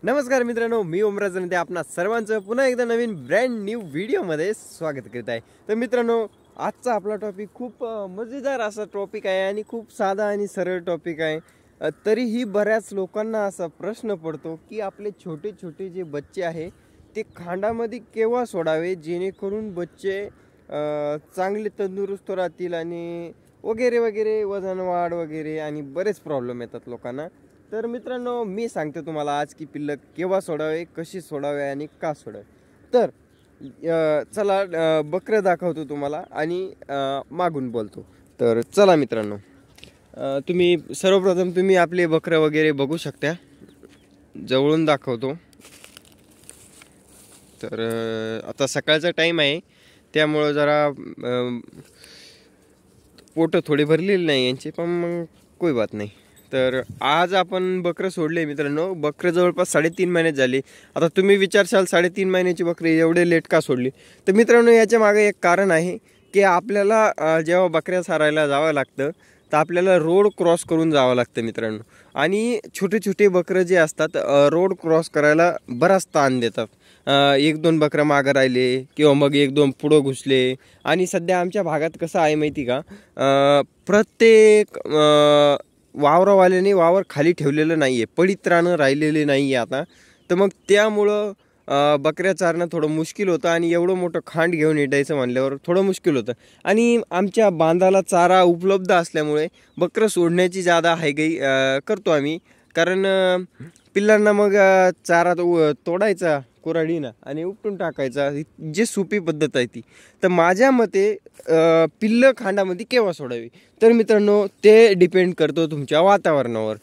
नमस्कार मित्रांनो, मी ओमराज आणि आपणा सर्वांचं पुन्हा एकदा नवीन ब्रँड न्यू व्हिडिओमध्ये स्वागत करत आहे। तर मित्रांनो, आजचा आपला टॉपिक खूप मजेदार असा टॉपिक आहे आणि खूप साधा आणि सरळ टॉपिक आहे। तरीही बऱ्याच लोकांना असा प्रश्न पडतो की आपले छोटे छोटे जे बच्चे आहे ते खांडामध्ये केव्हा सोडावे जेणेकरून बच्चे चांगले तंदुरुस्त राहतील आणि वगैरे वगैरे, वजन वाढ वगैरे आणि बरेच प्रॉब्लेम येतात लोकांना। तर मित्रांनो, मी सांगतो तुम्हाला आज की पिल्लं केव्हा सोडावे, कशी सोडावे आणि का सोडावे। तर चला बकरं दाखवतो तुम्हाला आणि मागून बोलतो। तर चला मित्रांनो, तुम्ही सर्वप्रथम तुम्ही आपले बकरं वगैरे बघू शकता, जवळून दाखवतो। तर आता सकाळचा टाइम आहे त्यामुळे जरा पोट थोडे भरलेले नाही यांचे, पण मग कोई बात नाही। तर आज आपण बकरं सोडले मित्रांनो। बकरं जवळपास 3.5 महिने झाले। आता तुम्ही विचारशाल 3.5 महिन्याची बकरी एवढे लेट का सोडली। तर मित्रांनो, याच्या मागे एक कारण आहे की आपल्याला जेव्हा बकऱ्या चारायला जावं लागतं तर आपल्याला रोड क्रॉस करून जावं लागतं मित्रांनो। आणि छोटे छोटे बकरं जे असतात रोड क्रॉस करायला बराच ताण देतात। एक दोन बकरं मागं राहिले किंवा मग एक दोन पुढं घुसले। आणि सध्या आमच्या भागात कसं आहे माहिती का, प्रत्येक वावरवाल्याने वावर खाली ठेवलेलं नाही आहे, पडीत राहणं राहिलेले नाही आहे आता। तर मग त्यामुळं बकऱ्या चारणं थोडं मुश्किल होतं आणि एवढं मोठं खांड घेऊन हिंडायचं म्हणल्यावर थोडं मुश्किल होतं। आणि आमच्या बांधाला चारा उपलब्ध असल्यामुळे बकरं सोडण्याची जादा हायगाई करतो आम्ही। कारण पिल्लांना मग चारा तोडायचा कुऱ्हाडीनं आणि उपटून टाकायचा, जे सोपी पद्धत आहे ती। तर माझ्या मते पिल्लं खांडामध्ये केव्हा सोडावी, तर मित्रांनो ते डिपेंड करतो तुमच्या वातावरणावर।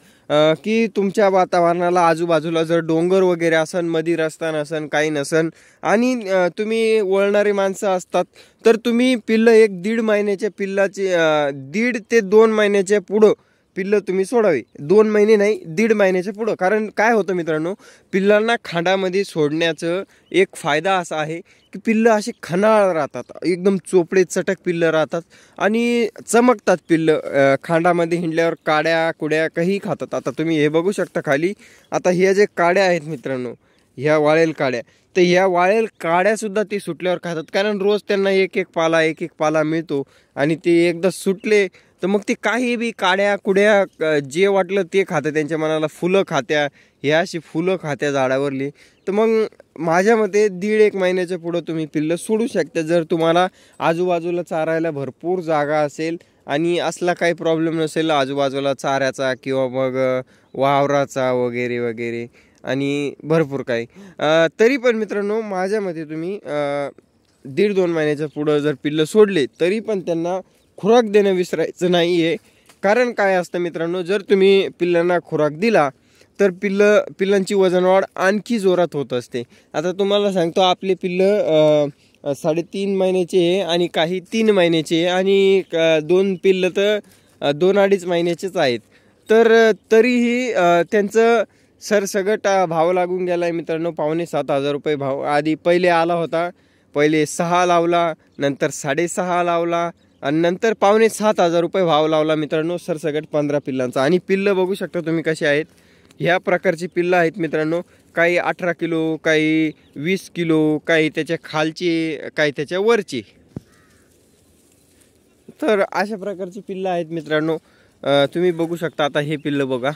की तुमच्या वातावरणाला आजूबाजूला जर डोंगर वगैरे असन, मध्ये रस्ता नसन, काही नसन आणि तुम्ही वळणारी माणसं असतात, तर तुम्ही पिल्लं 1-1.5 महिन्याच्या पिल्लाचे 1.5 ते 2 महिन्याच्या पुढं पिल्लं तुम्ही सोडावी। 2 महिने नाही, 1.5 महिन्याच्या पुढं। कारण काय होतं मित्रांनो, पिल्लांना खांडामध्ये सोडण्याचं एक फायदा असा आहे की पिल्लं अशी खनाळ राहतात, एकदम चोपडे चटक पिल्लं राहतात आणि चमकतात पिल्लं। खांडामध्ये हिंडल्यावर काड्या कुड्या काही खातात। आता तुम्ही हे बघू शकता खाली, आता ह्या जे काड्या आहेत मित्रांनो, ह्या वाळेल काड्या, तर ह्या वाळेल काड्यासुद्धा ते सुटल्यावर खातात। कारण रोज त्यांना एक एक पाला मिळतो आणि ते एकदा सुटले तर मग ते काही बी काड्या कुड्या जे वाटलं ते खातं। त्यांच्या मनाला फुलं खात्या, हे अशी फुलं खात्या झाडावरली। तर मग माझ्या मते 1.5-1 महिन्याच्या पुढं तुम्ही पिल्लं सोडू शकता, जर तुम्हाला आजूबाजूला चारायला भरपूर जागा असेल आणि असला काही प्रॉब्लेम नसेल आजूबाजूला चाऱ्याचा किंवा मग वावराचा वगैरे वगैरे आणि भरपूर काही। तरी पण मित्रांनो, माझ्या मते तुम्ही 1.5-2 महिन्याच्या पुढं जर पिल्लं सोडले तरी पण त्यांना खुराक देणं विसरायचं नाही आहे। कारण काय असतं मित्रांनो, जर तुम्ही पिल्लांना खुराक दिला तर पिल्लांची वजन वाढ आणखी जोरात होत असते। आता तुम्हाला सांगतो, आपले पिल्लं 3.5 महिन्याचे आहे आणि काही 3 महिन्याचे आणि 2 पिल्लं तर 2-2.5 महिन्याचेच आहेत। तर तरीही त्यांचं सरसगट भाव लागून गेला आहे मित्रांनो। 5,500 रुपये भाव आधी पहिले आला होता। पहिले 6 लावला, नंतर 6.5 लावला आणि नंतर 5,500 रुपये भाव लावला मित्रांनो, सरसगट 15 पिल्लांचा। आणि पिल्लं बघू शकता तुम्ही कसे आहेत, ह्या प्रकारची पिल्लं आहेत मित्रांनो। काही 18 किलो, काही 20 किलो, काही त्याच्या खालची, काही त्याच्या वरची। तर अशा प्रकारची पिल्लं आहेत मित्रांनो। तुम्ही बघू शकता, आता हे पिल्लं बघा,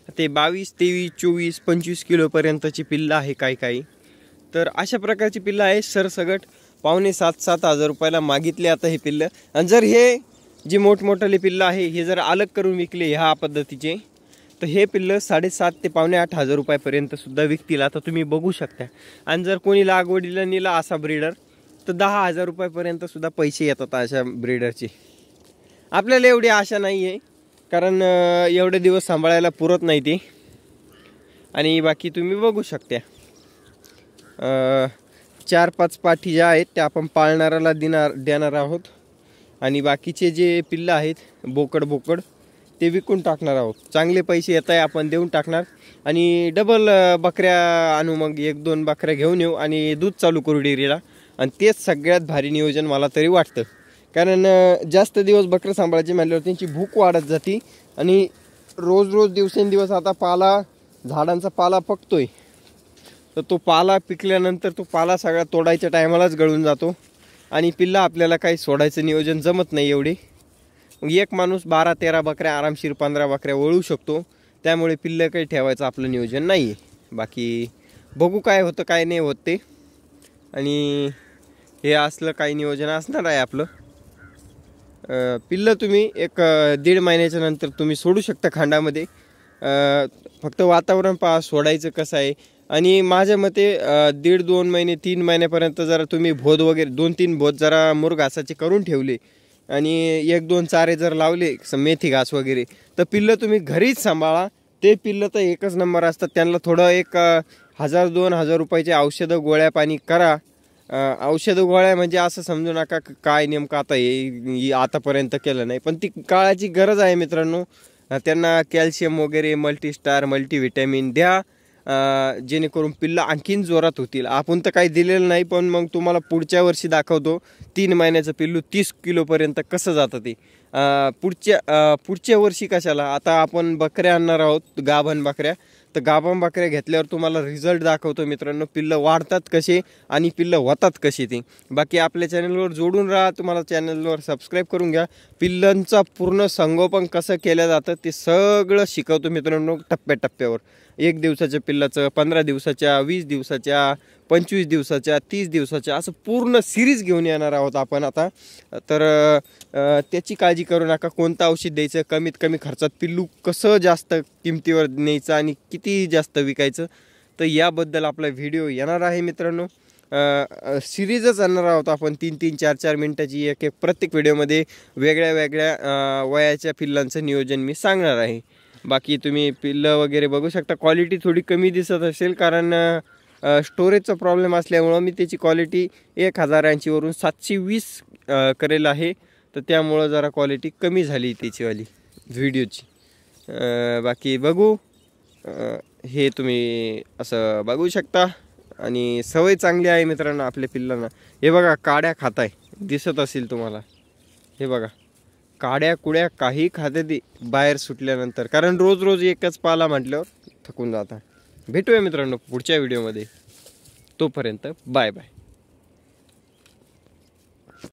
ते 22, 23, 24, 25 किलोपर्यंतची पिल्लं आहे काही। तर अशा प्रकारची पिल्लं आहे, सरसगट 5,500-7,000 रुपयाला मागितले आता हे पिल्लं। आणि जर हे जे मोठमोठाले पिल्लं आहे हे जर अलग करून विकले ह्या पद्धतीचे, तर हे पिल्लं 7,500 ते 8,500 रुपयापर्यंत सुद्धा विकतील। आता तुम्ही बघू शकता। आणि जर कोणी लागवडीला नेला असा ब्रीडर तर 10,000 रुपयापर्यंत सुद्धा पैसे येतात अशा ब्रीडरचे। आपल्याला एवढी आशा नाही आहे, कारण एवढे दिवस सांभाळायला पुरत नाही ते। आणि बाकी तुम्ही बघू शकता, 4-5 पाठी ज्या आहेत त्या आपण पाळणाऱ्याला देणार आहोत आणि बाकीचे जे पिल्लं आहेत बोकड ते विकून टाकणार आहोत। चांगले पैसे येत आहे, आपण देऊन टाकणार आणि डबल बकऱ्या आणू, मग 1-2 बकऱ्या घेऊन येऊ आणि दूध चालू करू डेअरीला। आणि तेच सगळ्यात भारी नियोजन मला तरी वाटतं, कारण जास्त दिवस बकरं सांभाळायचे म्हटल्यावर त्यांची भूक वाढत जाते आणि रोज रोज दिवसेंदिवस आता पाला, झाडांचा पाला पकतोय, तर तो पाला पिकल्यानंतर तो पाला सगळा तोडायच्या टायमालाच गळून जातो आणि पिल्लं आपल्याला काही सोडायचं नियोजन जमत नाही एवढी. मग एक माणूस 12-13 बकऱ्या आरामशीर 15 बकऱ्या वळू शकतो. त्यामुळे पिल्लं काही ठेवायचं आपलं नियोजन नाही आहे. बाकी बघू काय होतं काय नाही होत ते. आणि हे असलं काही नियोजन असणार आहे आपलं. पिल्लं तुम्ही एक 1.5 महिन्याच्या नंतर तुम्ही सोडू शकता खांडामध्ये. फक्त वातावरण पहा सोडायचं कसं आहे. आणि माझ्या मते 1.5-2 महिने 3 महिन्यापर्यंत जरा तुम्ही भोद वगैरे 2-3 भोद जरा मुर घासाचे करून ठेवले आणि 1-2 चारे जर लावले मेथी घास वगैरे, तर पिल्लं तुम्ही घरीच सांभाळा. ते पिल्लं तर एकच नंबर असतात. त्यांना थोडं एक 1000-2000 रुपयाचे औषधं गोळ्या पाणी करा. औषधं गोळ्या म्हणजे असं समजू नका काय नेमकं आता हे आतापर्यंत केलं नाही, पण ती काळाची गरज आहे मित्रांनो. त्यांना कॅल्शियम वगैरे मल्टीस्टार मल्टीव्हिटॅमिन द्या, जेणेकरून पिल्लं आणखीन जोरात होतील. आपण तर काही दिलेलं नाही, पण मग तुम्हाला पुढच्या वर्षी दाखवतो 3 महिन्याचं पिल्लू 30 किलोपर्यंत कसं जातं ते. पुढच्या वर्षी कशाला, आता आपण बकऱ्या आणणार आहोत गाभण बकऱ्या, तर गाभण बकऱ्या घेतल्यावर तुम्हाला रिझल्ट दाखवतो मित्रांनो. पिल्लं वाढतात कसे आणि पिल्लं होतात कशी ते. बाकी आपल्या चॅनलवर जोडून राहा. तुम्हाला चॅनलवर सबस्क्राईब करून घ्या. पिल्लांचा पूर्ण संगोपन कसं केलं जातं ते सगळं शिकवतो मित्रांनो टप्प्याटप्प्यावर. 1 दिवसाच्या पिल्लाचं, 15 दिवसाच्या, 20 दिवसाच्या, 25 दिवसाच्या, 30 दिवसाच्या, असं पूर्ण सिरीज घेऊन येणार आहोत आपण आता. तर त्याची काळजी करू नका. कोणतं औषध द्यायचं, कमीत कमी खर्चात पिल्लू कसं जास्त किमतीवर न्यायचं आणि किती जास्त विकायचं, तर याबद्दल आपला व्हिडिओ येणार आहे मित्रांनो. सिरीजच आणणार आहोत आपण 3-3, 4-4 मिनटाची एक प्रत्येक व्हिडिओमध्ये वेगळ्या वेगळ्या वयाच्या पिल्लांचं नियोजन मी सांगणार आहे. बाकी तुम्ही पिल्लं वगैरे बघू शकता. क्वालिटी थोडी कमी दिसत असेल कारण स्टोरेजचा प्रॉब्लेम असल्यामुळं मी त्याची क्वालिटी 1080 वरून 720 करेल आहे, तर त्यामुळं जरा क्वालिटी कमी झाली त्याचीवाली व्हिडिओची. बाकी बघू, हे तुम्ही असं बघू शकता. आणि सवय चांगली आहे मित्रांनो आपल्या पिल्लांना. हे बघा काड्या खाताय, दिसत असेल तुम्हाला. हे बघा काड्या कुड्या काही खाते ती बाहेर सुटल्यानंतर, कारण रोज रोज एकच पाला म्हटल्यावर थकून जाता. भेटूया मित्रांनो पुढच्या व्हिडिओमध्ये. तोपर्यंत बाय बाय.